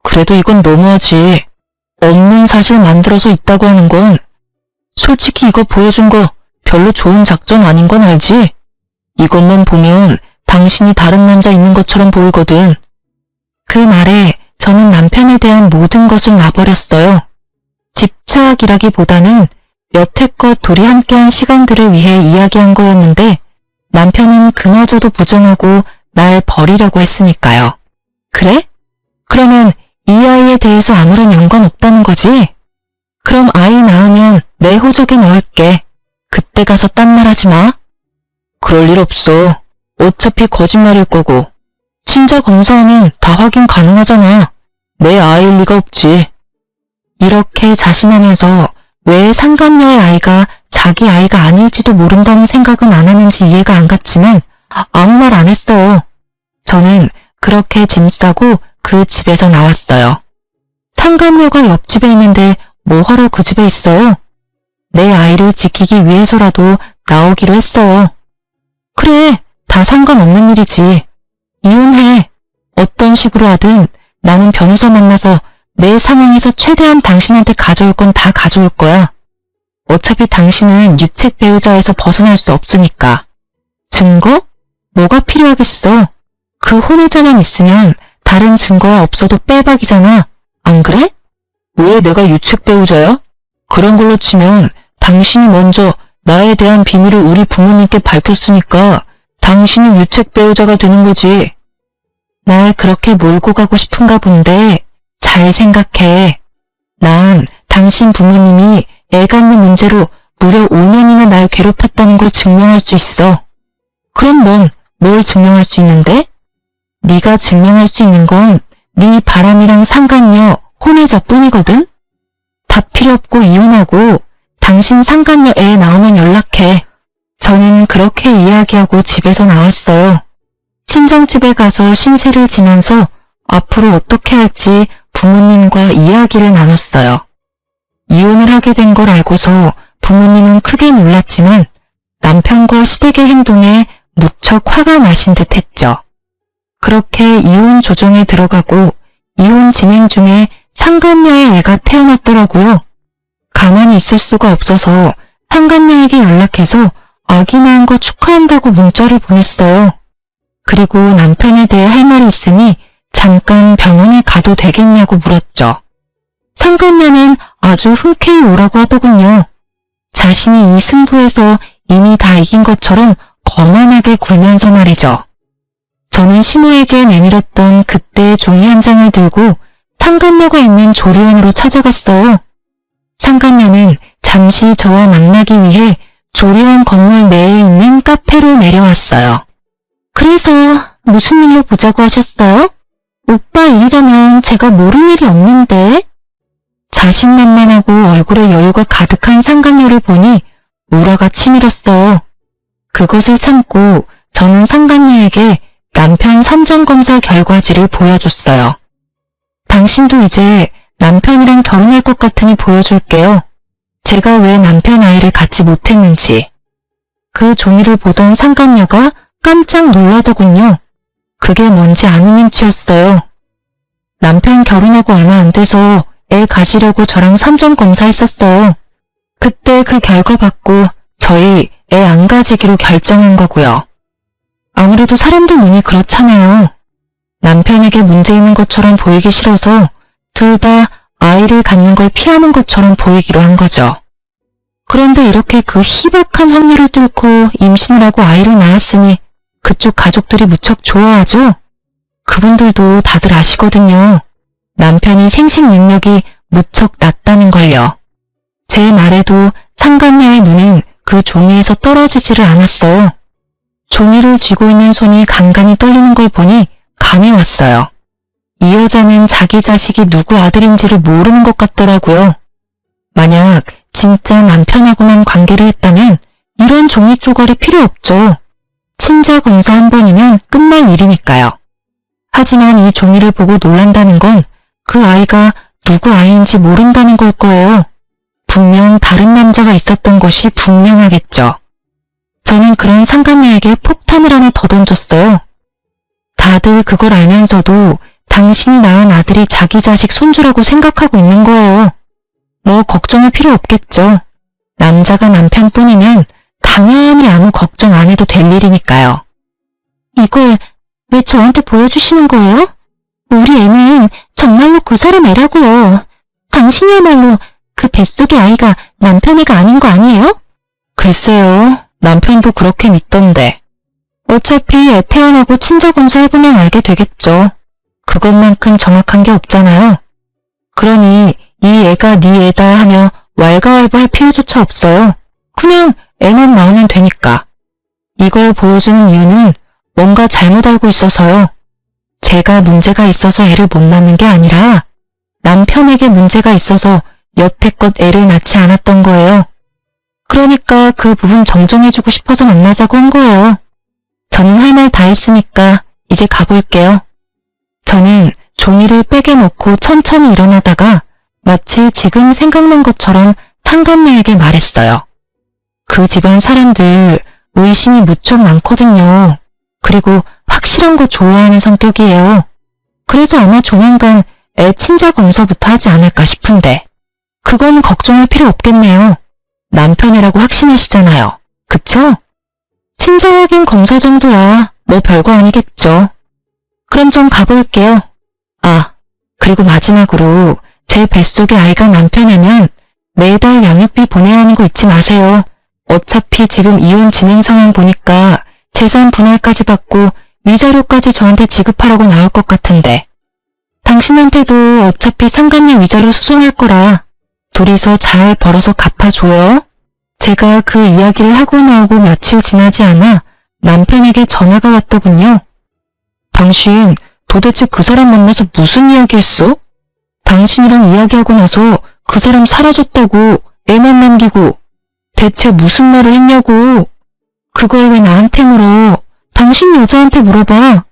그래도 이건 너무하지. 없는 사실 만들어서 있다고 하는 건 솔직히 이거 보여준 거 별로 좋은 작전 아닌 건 알지? 이것만 보면 당신이 다른 남자 있는 것처럼 보이거든. 그 말에 저는 남편에 대한 모든 것을 놔버렸어요. 집착이라기보다는 여태껏 둘이 함께한 시간들을 위해 이야기한 거였는데 남편은 그마저도 부정하고 날 버리려고 했으니까요. 그래? 그러면 이 아이에 대해서 아무런 연관 없다는 거지? 그럼 아이 낳으면 내 호적에 넣을게. 그때 가서 딴 말 하지 마. 그럴 일 없어. 어차피 거짓말일 거고. 친자 검사하면 다 확인 가능하잖아. 내 아이일 리가 없지. 이렇게 자신하면서 왜 상간녀의 아이가 자기 아이가 아닐지도 모른다는 생각은 안 하는지 이해가 안 갔지만 아무 말 안 했어요. 저는 그렇게 짐 싸고 그 집에서 나왔어요. 상간녀가 옆집에 있는데 뭐하러 그 집에 있어요? 내 아이를 지키기 위해서라도 나오기로 했어요. 그래, 다 상관없는 일이지. 이혼해. 어떤 식으로 하든 나는 변호사 만나서 내 상황에서 최대한 당신한테 가져올 건 다 가져올 거야. 어차피 당신은 유책 배우자에서 벗어날 수 없으니까. 증거? 뭐가 필요하겠어? 그 혼외자만 있으면 다른 증거가 없어도 빼박이잖아. 안 그래? 왜 내가 유책 배우자야? 그런 걸로 치면 당신이 먼저 나에 대한 비밀을 우리 부모님께 밝혔으니까 당신이 유책 배우자가 되는 거지. 날 그렇게 몰고 가고 싶은가 본데 잘 생각해. 난 당신 부모님이 애 갖는 문제로 무려 5년이나 날 괴롭혔다는 걸 증명할 수 있어. 그럼 넌 뭘 증명할 수 있는데? 네가 증명할 수 있는 건 네 바람이랑 상간녀, 혼외자뿐이거든? 다 필요 없고 이혼하고 당신 상간녀 애 나오면 연락해. 저는 그렇게 이야기하고 집에서 나왔어요. 친정집에 가서 신세를 지면서 앞으로 어떻게 할지 부모님과 이야기를 나눴어요. 이혼을 하게 된 걸 알고서 부모님은 크게 놀랐지만 남편과 시댁의 행동에 무척 화가 나신 듯 했죠. 그렇게 이혼 조정에 들어가고 이혼 진행 중에 상간녀의 애가 태어났더라고요. 가만히 있을 수가 없어서 상간녀에게 연락해서 아기 낳은 거 축하한다고 문자를 보냈어요. 그리고 남편에 대해 할 말이 있으니 잠깐 병원에 가도 되겠냐고 물었죠. 상간녀는 아주 흔쾌히 오라고 하더군요. 자신이 이 승부에서 이미 다 이긴 것처럼 거만하게 굴면서 말이죠. 저는 시모에게 내밀었던 그때의 종이 한 장을 들고 상간녀가 있는 조리원으로 찾아갔어요. 상간녀는 잠시 저와 만나기 위해 조리원 건물 내에 있는 카페로 내려왔어요. 그래서 무슨 일로 보자고 하셨어요? 오빠 일이라면 제가 모를 일이 없는데. 자신만만하고 얼굴에 여유가 가득한 상간녀를 보니 우라가 치밀었어요. 그것을 참고 저는 상간녀에게 남편 산전검사 결과지를 보여줬어요. 당신도 이제 남편이랑 결혼할 것 같으니 보여줄게요. 제가 왜 남편 아이를 갖지 못했는지. 그 종이를 보던 상간녀가 깜짝 놀라더군요. 그게 뭔지 아는 눈치였어요. 남편 결혼하고 얼마 안 돼서 애 가지려고 저랑 산전검사했었어요. 그때 그 결과 받고 저희 애 안 가지기로 결정한 거고요. 아무래도 사람들 눈이 그렇잖아요. 남편에게 문제 있는 것처럼 보이기 싫어서 둘 다 아이를 갖는 걸 피하는 것처럼 보이기로 한 거죠. 그런데 이렇게 그 희박한 확률을 뚫고 임신을 하고 아이를 낳았으니 그쪽 가족들이 무척 좋아하죠? 그분들도 다들 아시거든요. 남편이 생식 능력이 무척 낮다는 걸요. 제 말에도 상간녀의 눈은 그 종이에서 떨어지지를 않았어요. 종이를 쥐고 있는 손이 간간히 떨리는 걸 보니 감이 왔어요. 이 여자는 자기 자식이 누구 아들인지를 모르는 것 같더라고요. 만약 진짜 남편하고만 관계를 했다면 이런 종이 쪼가리 필요 없죠. 친자 검사 한 번이면 끝날 일이니까요. 하지만 이 종이를 보고 놀란다는 건 그 아이가 누구 아이인지 모른다는 걸 거예요. 분명 다른 남자가 있었던 것이 분명하겠죠. 저는 그런 상간녀에게 폭탄을 하나 더 던졌어요. 다들 그걸 알면서도 당신이 낳은 아들이 자기 자식 손주라고 생각하고 있는 거예요. 뭐 걱정할 필요 없겠죠. 남자가 남편뿐이면 당연히 아무 걱정 안 해도 될 일이니까요. 이걸 왜 저한테 보여주시는 거예요? 우리 애는 정말로 그 사람 애라고요. 당신이야말로 그 뱃속의 아이가 남편 애가 아닌 거 아니에요? 글쎄요. 남편도 그렇게 믿던데. 어차피 애 태어나고 친자검사 해보면 알게 되겠죠. 그것만큼 정확한 게 없잖아요. 그러니 이 애가 네 애다 하며 왈가왈부할 필요조차 없어요. 그냥 애만 낳으면 되니까. 이걸 보여주는 이유는 뭔가 잘못 알고 있어서요. 제가 문제가 있어서 애를 못 낳는 게 아니라 남편에게 문제가 있어서 여태껏 애를 낳지 않았던 거예요. 그러니까 그 부분 정정해주고 싶어서 만나자고 한 거예요. 저는 할 말 다 했으니까 이제 가볼게요. 저는 종이를 백에 놓고 천천히 일어나다가 마치 지금 생각난 것처럼 상간녀에게 말했어요. 그 집안 사람들 의심이 무척 많거든요. 그리고 확실한 거 좋아하는 성격이에요. 그래서 아마 조만간 애 친자 검사부터 하지 않을까 싶은데 그건 걱정할 필요 없겠네요. 남편이라고 확신하시잖아요. 그쵸? 친자 확인 검사 정도야 뭐 별거 아니겠죠. 그럼 좀 가볼게요. 아, 그리고 마지막으로 제 뱃속의 아이가 남편이면 매달 양육비 보내야 하는 거 잊지 마세요. 어차피 지금 이혼 진행 상황 보니까 재산 분할까지 받고 위자료까지 저한테 지급하라고 나올 것 같은데 당신한테도 어차피 상간녀 위자료 소송할 거라 둘이서 잘 벌어서 갚아줘요. 제가 그 이야기를 하고 나오고 며칠 지나지 않아 남편에게 전화가 왔더군요. 당신 도대체 그 사람 만나서 무슨 이야기 했어? 당신이랑 이야기하고 나서 그 사람 사라졌다고 애만 남기고 대체 무슨 말을 했냐고. 그걸 왜 나한테 물어? 당신 여자한테 물어봐.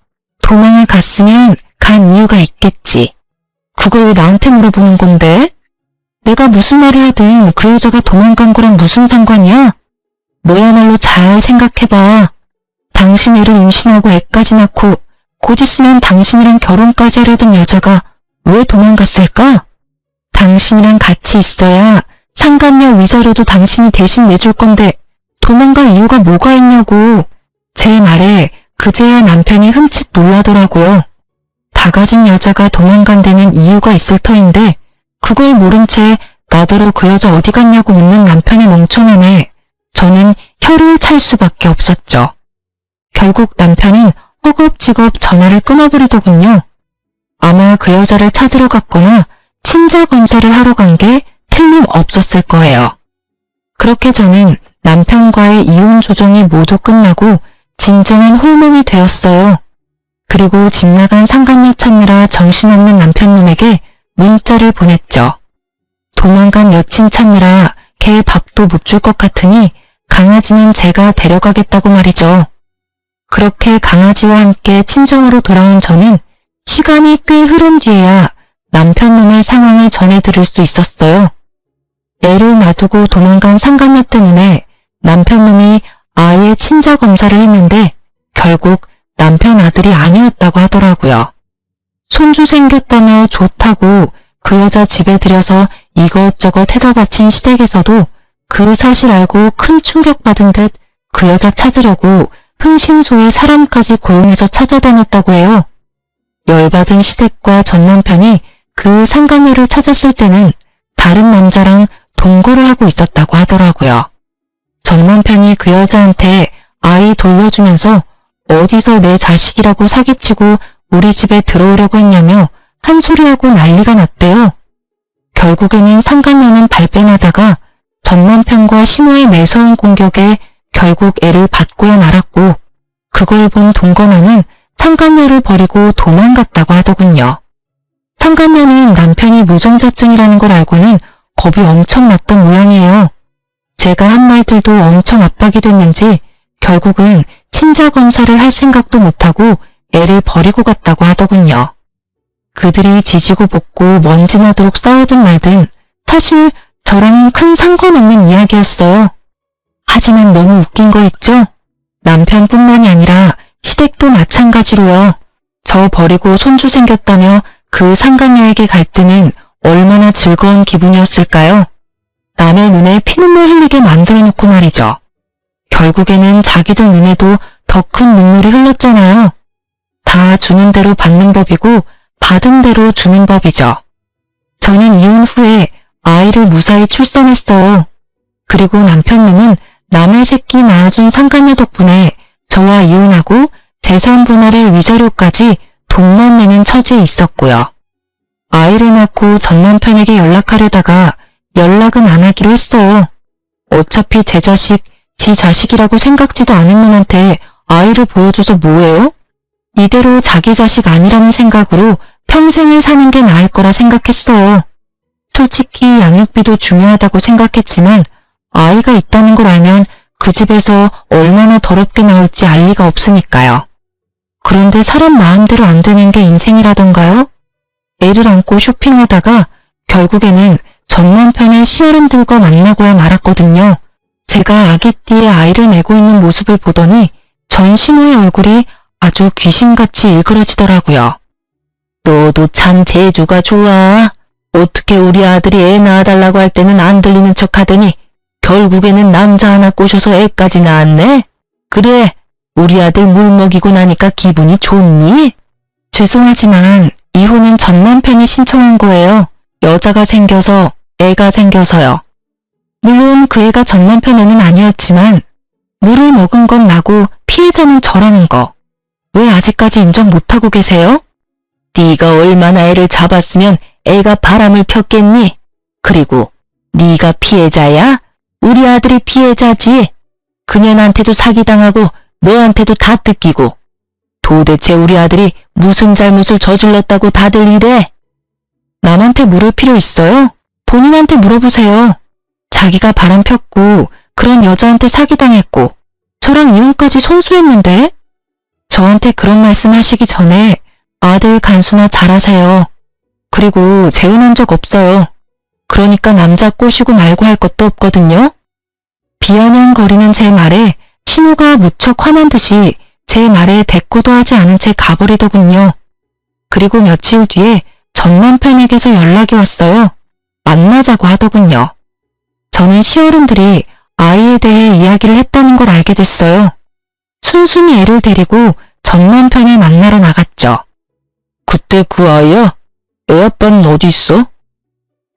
도망을 갔으면 간 이유가 있겠지. 그걸 왜 나한테 물어보는 건데? 내가 무슨 말을 하든 그 여자가 도망간 거랑 무슨 상관이야? 너야말로 잘 생각해봐. 당신 애를 임신하고 애까지 낳고 곧 있으면 당신이랑 결혼까지 하려던 여자가 왜 도망갔을까? 당신이랑 같이 있어야 상간녀 위자료도 당신이 대신 내줄 건데 도망갈 이유가 뭐가 있냐고. 제 말에 그제야 남편이 흠칫 놀라더라고요. 다 가진 여자가 도망간 데는 이유가 있을 터인데 그걸 모른 채 나더러 그 여자 어디 갔냐고 묻는 남편의 멍청함에 저는 혀를 찰 수밖에 없었죠. 결국 남편은 허겁지겁 전화를 끊어버리더군요. 아마 그 여자를 찾으러 갔거나 친자 검사를 하러 간 게 틀림없었을 거예요. 그렇게 저는 남편과의 이혼 조정이 모두 끝나고 진정한 홀몸이 되었어요. 그리고 집 나간 상간녀 찾느라 정신없는 남편놈에게 문자를 보냈죠. 도망간 여친 찾느라 걔 밥도 못 줄 것 같으니 강아지는 제가 데려가겠다고 말이죠. 그렇게 강아지와 함께 친정으로 돌아온 저는 시간이 꽤 흐른 뒤에야 남편놈의 상황을 전해 들을 수 있었어요. 애를 놔두고 도망간 상간녀 때문에 남편놈이 아이의 친자 검사를 했는데 결국 남편 아들이 아니었다고 하더라고요. 손주 생겼다며 좋다고 그 여자 집에 들여서 이것저것 해다 바친 시댁에서도 그 사실 알고 큰 충격받은 듯 그 여자 찾으려고 흥신소에 사람까지 고용해서 찾아다녔다고 해요. 열받은 시댁과 전 남편이 그 상간녀를 찾았을 때는 다른 남자랑 동거를 하고 있었다고 하더라고요. 전 남편이 그 여자한테 아이 돌려주면서 어디서 내 자식이라고 사기치고 우리 집에 들어오려고 했냐며 한 소리하고 난리가 났대요. 결국에는 상간녀는 발뺌하다가 전 남편과 시모의 매서운 공격에 결국 애를 받고야 말았고 그걸 본 동거남은 상간녀를 버리고 도망갔다고 하더군요. 상간녀는 남편이 무정자증이라는 걸 알고는 겁이 엄청 났던 모양이에요. 제가 한 말들도 엄청 압박이 됐는지 결국은 친자 검사를 할 생각도 못하고 애를 버리고 갔다고 하더군요. 그들이 지지고 볶고 먼지나도록 싸우든 말든 사실 저랑은 큰 상관없는 이야기였어요. 하지만 너무 웃긴 거 있죠? 남편뿐만이 아니라 시댁도 마찬가지로요. 저 버리고 손주 생겼다며 그 상간녀에게 갈 때는 얼마나 즐거운 기분이었을까요? 남의 눈에 피눈물 흘리게 만들어 놓고 말이죠. 결국에는 자기들 눈에도 더 큰 눈물이 흘렀잖아요. 다 주는 대로 받는 법이고 받은 대로 주는 법이죠. 저는 이혼 후에 아이를 무사히 출산했어요. 그리고 남편놈은 남의 새끼 낳아준 상간녀 덕분에 저와 이혼하고 재산 분할의 위자료까지 돈만 내는 처지에 있었고요. 아이를 낳고 전 남편에게 연락하려다가 연락은 안 하기로 했어요. 어차피 제 자식, 지 자식이라고 생각지도 않은 놈한테 아이를 보여줘서 뭐해요? 이대로 자기 자식 아니라는 생각으로 평생을 사는 게 나을 거라 생각했어요. 솔직히 양육비도 중요하다고 생각했지만 아이가 있다는 걸 알면 그 집에서 얼마나 더럽게 나올지 알 리가 없으니까요. 그런데 사람 마음대로 안 되는 게 인생이라던가요? 애를 안고 쇼핑하다가 결국에는 전 남편의 시어른들과 만나고야 말았거든요. 제가 아기띠에 아이를 메고 있는 모습을 보더니 전 시모의 얼굴이 아주 귀신같이 일그러지더라고요. 너도 참 재주가 좋아. 어떻게 우리 아들이 애 낳아달라고 할 때는 안 들리는 척 하더니 결국에는 남자 하나 꼬셔서 애까지 낳았네? 그래, 우리 아들 물 먹이고 나니까 기분이 좋니? 죄송하지만 이혼은 전 남편이 신청한 거예요. 여자가 생겨서, 애가 생겨서요. 물론 그 애가 전 남편 애는 아니었지만 물을 먹은 건 나고 피해자는 저라는 거. 왜 아직까지 인정 못하고 계세요? 네가 얼마나 애를 잡았으면 애가 바람을 폈겠니? 그리고 네가 피해자야? 우리 아들이 피해자지. 그년한테도 사기당하고 너한테도 다 뜯기고. 도대체 우리 아들이 무슨 잘못을 저질렀다고 다들 이래? 남한테 물을 필요 있어요? 본인한테 물어보세요. 자기가 바람 폈고 그런 여자한테 사기당했고 저랑 이혼까지 손수했는데? 저한테 그런 말씀 하시기 전에 아들 간수나 잘하세요. 그리고 재혼한 적 없어요. 그러니까 남자 꼬시고 말고 할 것도 없거든요. 비아냥거리는 제 말에 시모가 무척 화난 듯이 제 말에 대꾸도 하지 않은 채 가버리더군요. 그리고 며칠 뒤에 전 남편에게서 연락이 왔어요. 만나자고 하더군요. 저는 시어른들이 아이에 대해 이야기를 했다는 걸 알게 됐어요. 순순히 애를 데리고 전 남편을 만나러 나갔죠. 그때 그 아이야? 애 아빠는 어디 있어?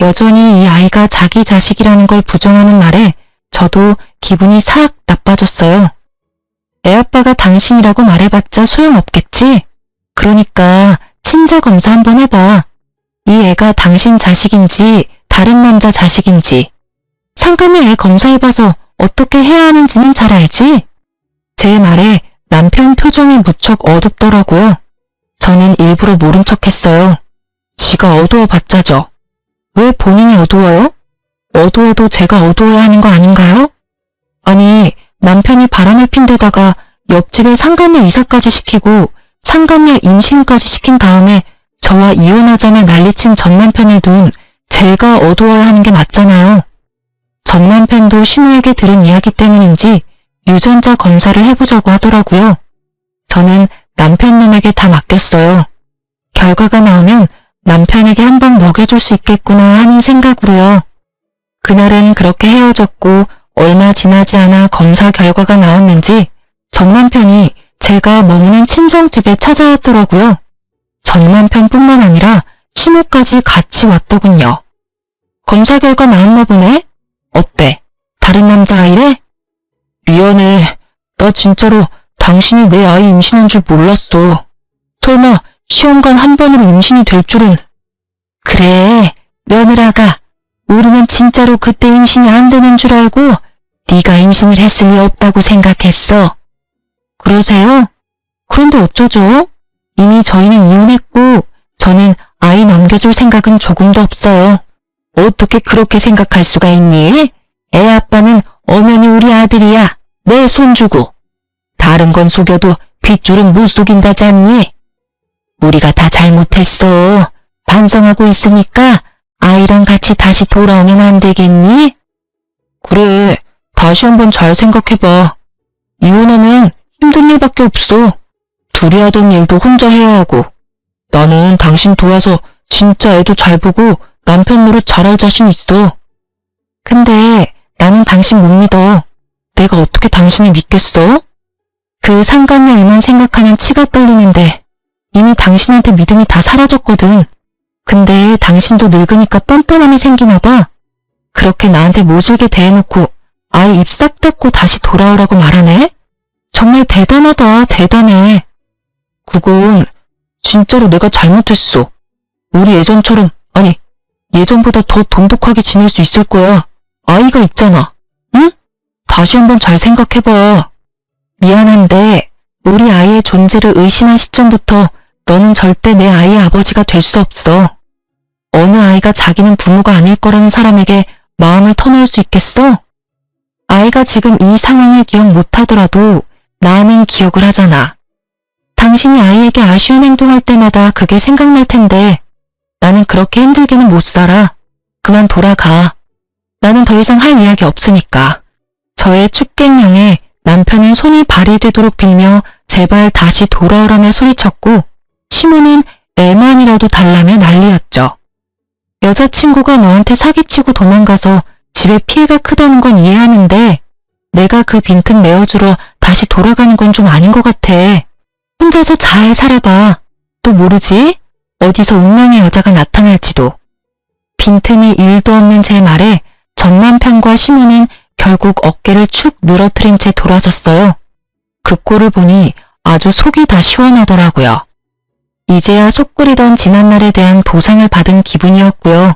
여전히 이 아이가 자기 자식이라는 걸 부정하는 말에 저도 기분이 싹 나빠졌어요. 애 아빠가 당신이라고 말해봤자 소용없겠지? 그러니까 친자 검사 한번 해봐. 이 애가 당신 자식인지 다른 남자 자식인지. 상간녀 애 검사해봐서 어떻게 해야 하는지는 잘 알지? 제 말에 남편 표정이 무척 어둡더라고요. 저는 일부러 모른 척했어요. 지가 어두워봤자죠. 왜 본인이 어두워요? 어두워도 제가 어두워야 하는 거 아닌가요? 아니, 남편이 바람을 핀 데다가 옆집에 상간녀 이사까지 시키고 상간녀 임신까지 시킨 다음에 저와 이혼하자며 난리친 전 남편을 둔 제가 어두워야 하는 게 맞잖아요. 전 남편도 시모에게 들은 이야기 때문인지 유전자 검사를 해보자고 하더라고요. 저는 남편 놈에게 다 맡겼어요. 결과가 나오면 남편에게 한 방 먹여줄 수 있겠구나 하는 생각으로요. 그날은 그렇게 헤어졌고 얼마 지나지 않아 검사 결과가 나왔는지 전 남편이 제가 머무는 친정집에 찾아왔더라고요. 전 남편뿐만 아니라 시모까지 같이 왔더군요. 검사 결과 나왔나 보네? 어때? 다른 남자아이래? 미안해. 나 진짜로 당신이 내 아이 임신한 줄 몰랐어. 설마 시험관 한 번으로 임신이 될 줄은. 그래, 며느라가 우리는 진짜로 그때 임신이 안 되는 줄 알고 네가 임신을 했을 리 없다고 생각했어. 그러세요? 그런데 어쩌죠? 이미 저희는 이혼했고 저는 아이 넘겨줄 생각은 조금도 없어요. 어떻게 그렇게 생각할 수가 있니? 애 아빠는 엄연히 우리 아들이야. 내 손주고. 다른 건 속여도 핏줄은 못 속인다지 않니? 우리가 다 잘못했어. 반성하고 있으니까 아이랑 같이 다시 돌아오면 안 되겠니? 그래, 다시 한번 잘 생각해봐. 이혼하면 힘든 일밖에 없어. 둘이 하던 일도 혼자 해야 하고. 나는 당신 도와서 진짜 애도 잘 보고 남편 노릇 잘할 자신 있어. 근데 나는 당신 못 믿어. 내가 어떻게 당신을 믿겠어? 그 상간녀 일만 생각하면 치가 떨리는데 이미 당신한테 믿음이 다 사라졌거든. 근데 당신도 늙으니까 뻔뻔함이 생기나 봐. 그렇게 나한테 모질게 대해놓고 아이 입 싹 닫고 다시 돌아오라고 말하네? 정말 대단하다, 대단해. 그건 진짜로 내가 잘못했어. 우리 예전처럼, 아니, 예전보다 더 돈독하게 지낼 수 있을 거야. 아이가 있잖아. 응? 다시 한번 잘 생각해봐. 미안한데 우리 아이의 존재를 의심한 시점부터 너는 절대 내 아이의 아버지가 될 수 없어. 어느 아이가 자기는 부모가 아닐 거라는 사람에게 마음을 터놓을 수 있겠어? 아이가 지금 이 상황을 기억 못하더라도 나는 기억을 하잖아. 당신이 아이에게 아쉬운 행동할 때마다 그게 생각날 텐데 나는 그렇게 힘들게는 못 살아. 그만 돌아가. 나는 더 이상 할 이야기 없으니까. 저의 축객령에 남편은 손이 발이 되도록 빌며 제발 다시 돌아오라며 소리쳤고 시모는 애만이라도 달라며 난리였죠. 여자친구가 너한테 사기치고 도망가서 집에 피해가 크다는 건 이해하는데 내가 그 빈틈 메워주러 다시 돌아가는 건 좀 아닌 것 같아. 혼자서 잘 살아봐. 또 모르지? 어디서 운명의 여자가 나타날지도. 빈틈이 1도 없는 제 말에 전 남편과 시모는 결국 어깨를 축 늘어뜨린 채 돌아섰어요. 그 꼴을 보니 아주 속이 다 시원하더라고요. 이제야 속 끓이던 지난날에 대한 보상을 받은 기분이었고요.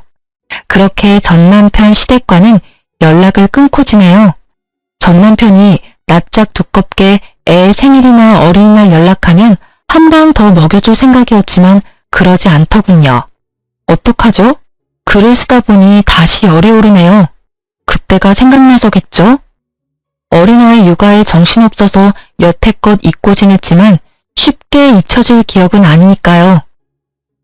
그렇게 전 남편 시댁과는 연락을 끊고 지내요. 전 남편이 낯짝 두껍게 애 생일이나 어린이날 연락하면 한 방 더 먹여줄 생각이었지만 그러지 않더군요. 어떡하죠? 글을 쓰다 보니 다시 열이 오르네요. 그때가 생각나서겠죠? 어린아이 육아에 정신없어서 여태껏 잊고 지냈지만 쉽게 잊혀질 기억은 아니니까요.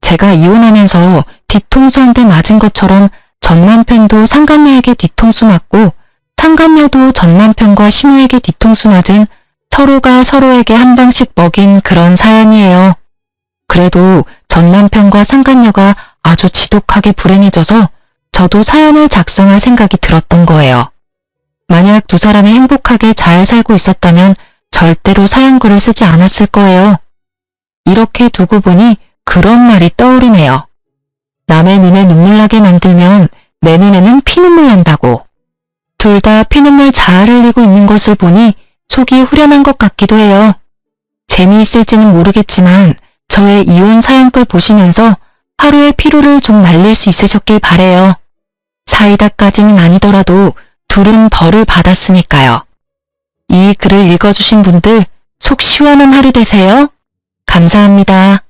제가 이혼하면서 뒤통수 한 대 맞은 것처럼 전 남편도 상간녀에게 뒤통수 맞고 상간녀도 전 남편과 시모에게 뒤통수 맞은 서로가 서로에게 한 방씩 먹인 그런 사연이에요. 그래도 전 남편과 상간녀가 아주 지독하게 불행해져서 저도 사연을 작성할 생각이 들었던 거예요. 만약 두 사람이 행복하게 잘 살고 있었다면 절대로 사연글을 쓰지 않았을 거예요. 이렇게 두고 보니 그런 말이 떠오르네요. 남의 눈에 눈물 나게 만들면 내 눈에는 피눈물 난다고. 둘 다 피눈물 잘 흘리고 있는 것을 보니 속이 후련한 것 같기도 해요. 재미있을지는 모르겠지만 저의 이혼 사연글 보시면서 하루의 피로를 좀 날릴 수 있으셨길 바래요. 사이다까지는 아니더라도 둘은 벌을 받았으니까요. 이 글을 읽어주신 분들 속 시원한 하루 되세요. 감사합니다.